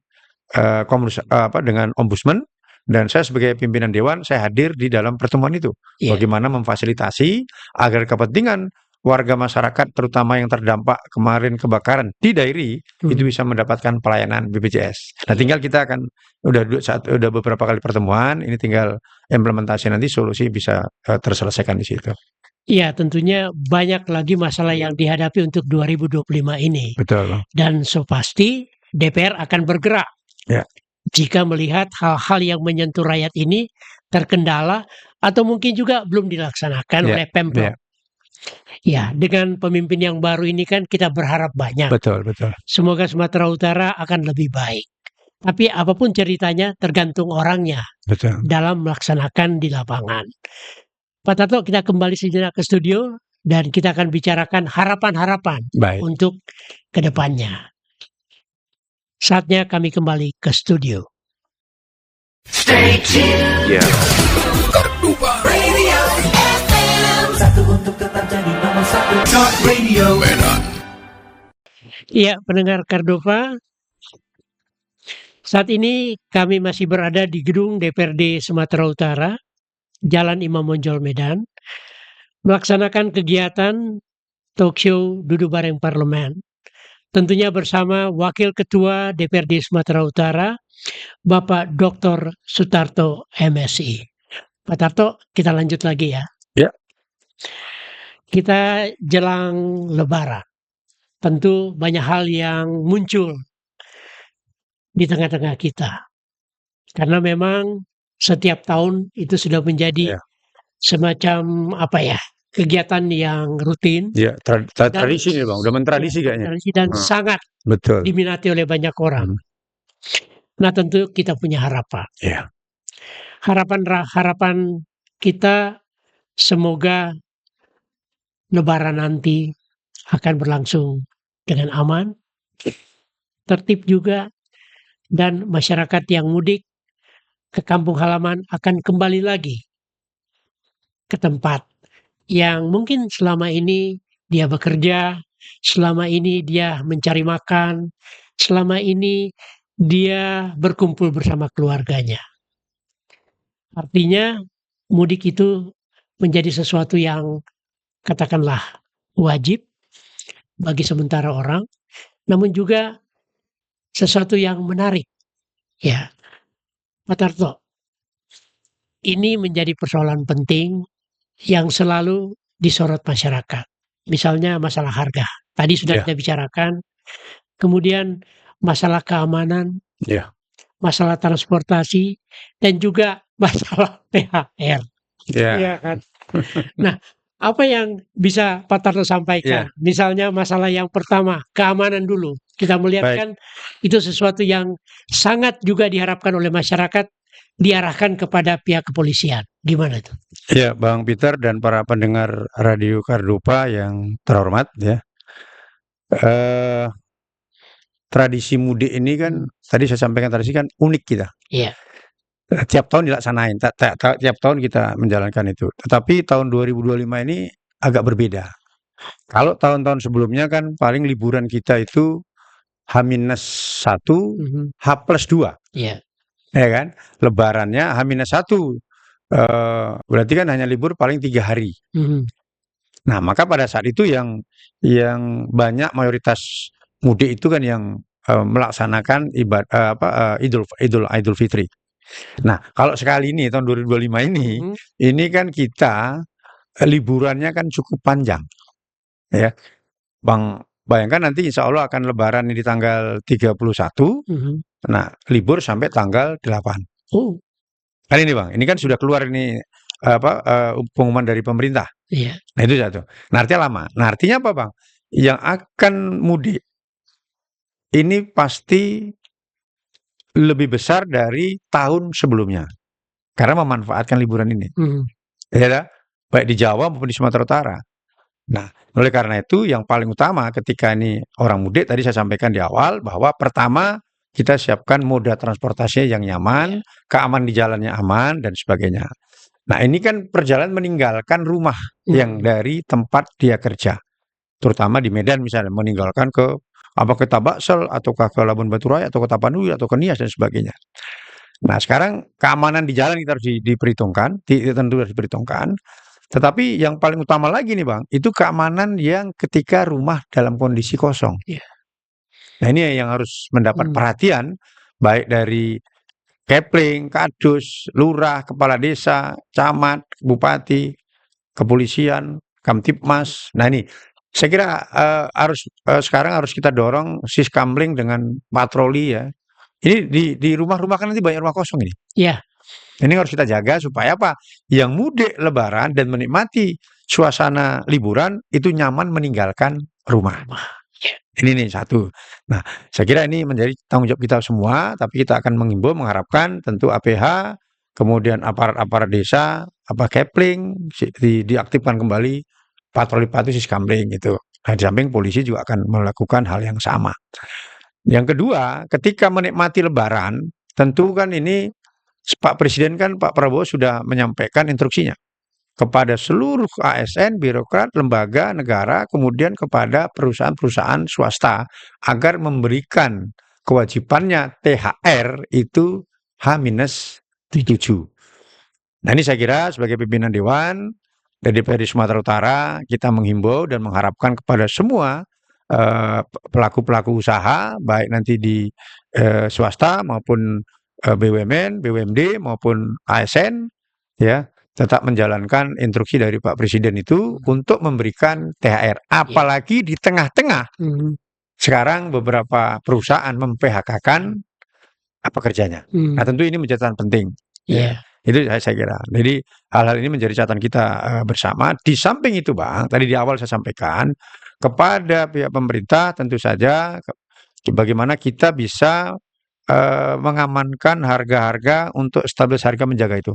dengan Ombudsman, dan saya sebagai pimpinan dewan saya hadir di dalam pertemuan itu. Iya. Bagaimana memfasilitasi agar kepentingan warga masyarakat terutama yang terdampak kemarin kebakaran di Dairi itu bisa mendapatkan pelayanan BPJS. Nah, tinggal kita akan udah beberapa kali pertemuan, ini tinggal implementasi nanti solusi bisa terselesaikan di situ. Iya, tentunya banyak lagi masalah yang dihadapi untuk 2025 ini. Betul, Bang. Dan so pasti DPR akan bergerak. Ya. Jika melihat hal-hal yang menyentuh rakyat ini terkendala atau mungkin juga belum dilaksanakan Ya, oleh Pemprov. ya. Ya, dengan pemimpin yang baru ini kan kita berharap banyak. Betul, betul. Semoga Sumatera Utara akan lebih baik. Tapi apapun ceritanya tergantung orangnya Betul. dalam melaksanakan di lapangan. Pak Tarto, kita kembali sejenak ke studio dan kita akan bicarakan harapan-harapan Baik. untuk ke depannya. Saatnya kami kembali ke studio. Stay tuned. Ya. Kartuba Radio FM. Satu untuk tetap jadi nomor satu. Talk Radio Medan. Iya, pendengar Cardova. Saat ini kami masih berada di gedung DPRD Sumatera Utara, Jalan Imam Bonjol, Medan, melaksanakan kegiatan talk show Duduk Bareng Parlemen. Tentunya bersama Wakil Ketua DPRD Sumatera Utara, Bapak Dr. Sutarto MSI. Pak Tarto, kita lanjut lagi ya. Ya. Kita jelang Lebaran. Tentu banyak hal yang muncul di tengah-tengah kita. Karena memang setiap tahun itu sudah menjadi semacam kegiatan yang rutin. Ya, tradisi nih, Bang. Udah mentradisi kayaknya. Tradisi dan sangat Betul. diminati oleh banyak orang. Nah, tentu kita punya harapan. Ya. Harapan kita semoga Lebaran nanti akan berlangsung dengan aman, tertib juga, dan masyarakat yang mudik ke kampung halaman akan kembali lagi ke tempat yang mungkin selama ini dia bekerja, selama ini dia mencari makan, selama ini dia berkumpul bersama keluarganya. Artinya mudik itu menjadi sesuatu yang katakanlah wajib bagi sementara orang, namun juga sesuatu yang menarik. Ya, Pak Tarto, ini menjadi persoalan penting yang selalu disorot masyarakat. Misalnya masalah harga. Tadi sudah Ya. kita bicarakan. Kemudian masalah keamanan, Ya. masalah transportasi, dan juga masalah THR. Ya. Iya kan? Nah, apa yang bisa Pak Tarto sampaikan? Misalnya masalah yang pertama, keamanan dulu. Kita melihat kan itu sesuatu yang sangat juga diharapkan oleh masyarakat, diarahkan kepada pihak kepolisian. Gimana itu? Ya, Bang Peter dan para pendengar Radio Kardupa yang terhormat ya. Tradisi mudik ini kan tadi saya sampaikan tradisi kan unik kita. Iya. Tiap tahun dilaksanain, tiap tahun kita menjalankan itu. Tetapi tahun 2025 ini agak berbeda. Kalau tahun-tahun sebelumnya kan paling liburan kita itu H-1, H+2. Iya. Ya kan? Lebarannya H-1. Berarti kan hanya libur paling 3 hari. Nah, maka pada saat itu yang banyak mayoritas mudik itu kan yang melaksanakan Idul Fitri. Nah, kalau sekali ini tahun 2025 ini kan kita liburannya kan cukup panjang. Ya. Bang, bayangkan nanti insya Allah akan lebaran di tanggal 31. Nah, libur sampai tanggal 8. Kan ini Bang, ini kan sudah keluar ini pengumuman dari pemerintah. Iya. Nah, itu satu. Nah, artinya lama. Nah, artinya apa Bang? Yang akan mudik ini pasti lebih besar dari tahun sebelumnya. Karena memanfaatkan liburan ini. Ya, baik di Jawa maupun di Sumatera Utara. Nah, oleh karena itu yang paling utama ketika ini orang mudik, tadi saya sampaikan di awal bahwa pertama kita siapkan moda transportasi yang nyaman, keamanan di jalannya aman, dan sebagainya. Nah, ini kan perjalanan meninggalkan rumah yang dari tempat dia kerja. Terutama di Medan misalnya, meninggalkan ke Tabaksel, ataukah ke Labuan Batu Raya, atau ke Tapanuli, atau ke Nias, dan sebagainya. Nah, sekarang keamanan di jalan kita harus diperhitungkan, tentu harus diperhitungkan. Tetapi yang paling utama lagi nih Bang, itu keamanan yang ketika rumah dalam kondisi kosong. Nah, ini yang harus mendapat perhatian, baik dari Kepling, Kadus, Lurah, Kepala Desa, Camat, Bupati, Kepolisian, Kamtipmas. Nah, ini saya kira sekarang harus kita dorong Siskamling dengan patroli ya. Ini di rumah-rumah kan nanti banyak rumah kosong ini. Iya. Ini harus kita jaga supaya apa? Yang mudik lebaran dan menikmati suasana liburan itu nyaman meninggalkan rumah. Ini nih satu. Nah, saya kira ini menjadi tanggung jawab kita semua, tapi kita akan menghimbau, mengharapkan tentu APH, kemudian aparat-aparat desa, Kepling diaktifkan kembali patroli Siskamling gitu. Nah, di samping polisi juga akan melakukan hal yang sama. Yang kedua, ketika menikmati lebaran, tentu kan ini Pak Presiden kan Pak Prabowo sudah menyampaikan instruksinya kepada seluruh ASN, birokrat, lembaga negara, kemudian kepada perusahaan-perusahaan swasta agar memberikan kewajibannya THR itu H-7. Nah, ini saya kira sebagai pimpinan Dewan dari DPRD Sumatera Utara kita menghimbau dan mengharapkan kepada semua pelaku-pelaku usaha baik nanti di swasta maupun BUMN, BUMD maupun ASN ya tetap menjalankan instruksi dari Pak Presiden itu untuk memberikan THR. Apalagi di tengah-tengah sekarang beberapa perusahaan mem-PHK-kan pekerjanya. Nah, tentu ini menjadi catatan penting. Ya. Itu saya kira. Jadi hal-hal ini menjadi catatan kita bersama. Di samping itu Bang, tadi di awal saya sampaikan kepada pihak pemerintah tentu saja bagaimana kita bisa mengamankan harga-harga untuk stabilitas harga menjaga itu.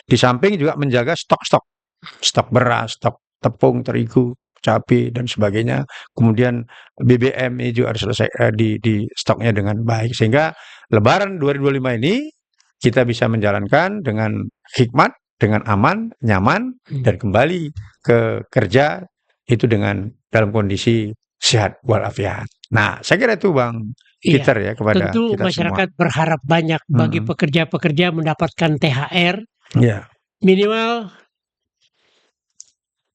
Di samping juga menjaga stok beras, stok tepung, terigu, cabai dan sebagainya. Kemudian BBM ini juga harus selesai di stoknya dengan baik sehingga Lebaran 2025 ini kita bisa menjalankan dengan hikmat, dengan aman, nyaman dan kembali ke kerja itu dengan dalam kondisi sehat walafiat. Nah, saya kira itu Bang Peter ya kepada tentu kita masyarakat semua. berharap banyak bagi pekerja-pekerja mendapatkan THR. Ya. Minimal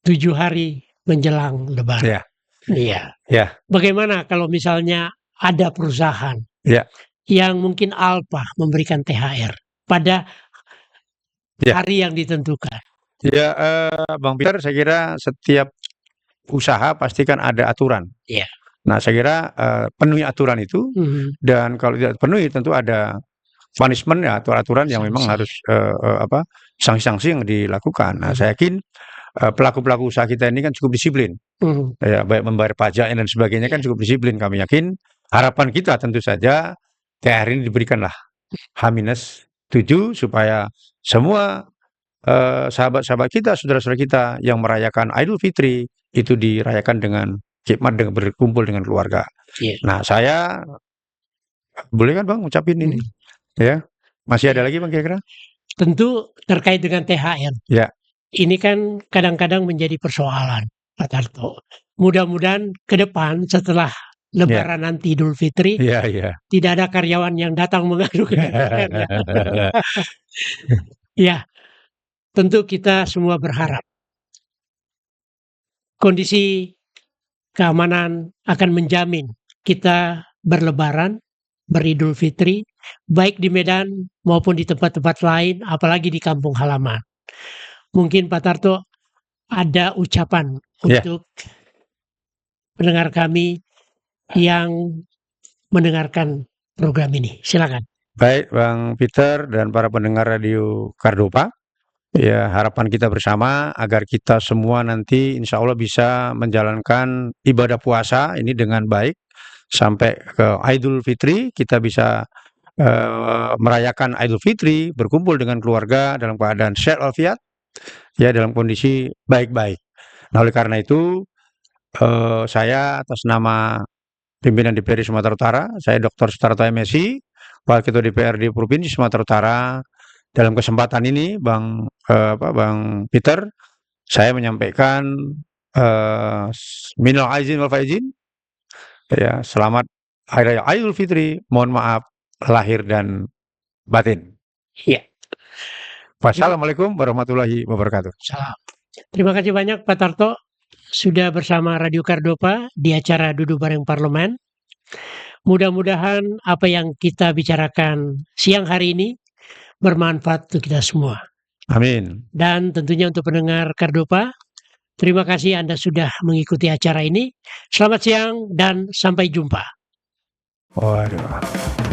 7 hari menjelang Lebaran. Ya, Iya. ya, Bagaimana kalau misalnya ada perusahaan ya, yang mungkin alpa memberikan THR pada ya. hari yang ditentukan? Ya, Bang Peter, saya kira setiap usaha pasti kan ada aturan. Iya. Nah, saya kira penuhi aturan itu, Mhm. dan kalau tidak penuhi tentu ada punishment ya, atau aturan yang memang Sanksi. harus sanksi-sanksi yang dilakukan. Nah, Mhm. saya yakin pelaku-pelaku usaha kita ini kan cukup disiplin, Mhm. ya, baik membayar pajaknya dan sebagainya kan Iya. cukup disiplin. Kami yakin harapan kita tentu saja THR ini diberikanlah H-7 supaya semua sahabat-sahabat kita, saudara-saudara kita yang merayakan Idul Fitri itu dirayakan dengan hikmat, dengan berkumpul dengan keluarga. Iya. Nah, saya boleh kan Bang ngucapin ini? Mhm. Ya. Masih ada Iya. lagi Bang kira-kira? Tentu terkait dengan THR. Ya. Ini kan kadang-kadang menjadi persoalan, Pak Tarto. Mudah-mudahan ke depan setelah Ya. Lebaran nanti Idul Fitri Iya, iya. tidak ada karyawan yang datang mengadu ke DPR ya. Ya, tentu kita semua berharap kondisi keamanan akan menjamin kita berlebaran, beridul fitri, baik di Medan maupun di tempat-tempat lain, apalagi di kampung halaman. Mungkin Pak Tarto ada ucapan Ya. untuk pendengar kami yang mendengarkan program ini. Silakan. Baik Bang Peter dan para pendengar Radio Kardopa. Ya, harapan kita bersama agar kita semua nanti insya Allah bisa menjalankan ibadah puasa ini dengan baik sampai ke Idul Fitri. Kita bisa merayakan Idul Fitri, berkumpul dengan keluarga dalam keadaan sehat walafiat, ya, dalam kondisi baik-baik. Nah, oleh karena itu saya atas nama pimpinan DPRD Sumatera Utara, saya Dr. Sutarto MSI, Wakil Ketua DPRD Provinsi Sumatera Utara. Dalam kesempatan ini, Bang Peter, saya menyampaikan minal aizin wal faizin, ya, selamat Hari Raya Idul Fitri. Mohon maaf lahir dan batin. Iya. Wassalamualaikum warahmatullahi wabarakatuh. Salam. Terima kasih banyak Pak Tarto sudah bersama Radio Kardopa di acara Duduk Bareng Parlemen. Mudah-mudahan apa yang kita bicarakan siang hari ini bermanfaat untuk kita semua. Amin. Dan tentunya untuk pendengar Kardopa, terima kasih Anda sudah mengikuti acara ini. Selamat siang dan sampai jumpa. Waduh.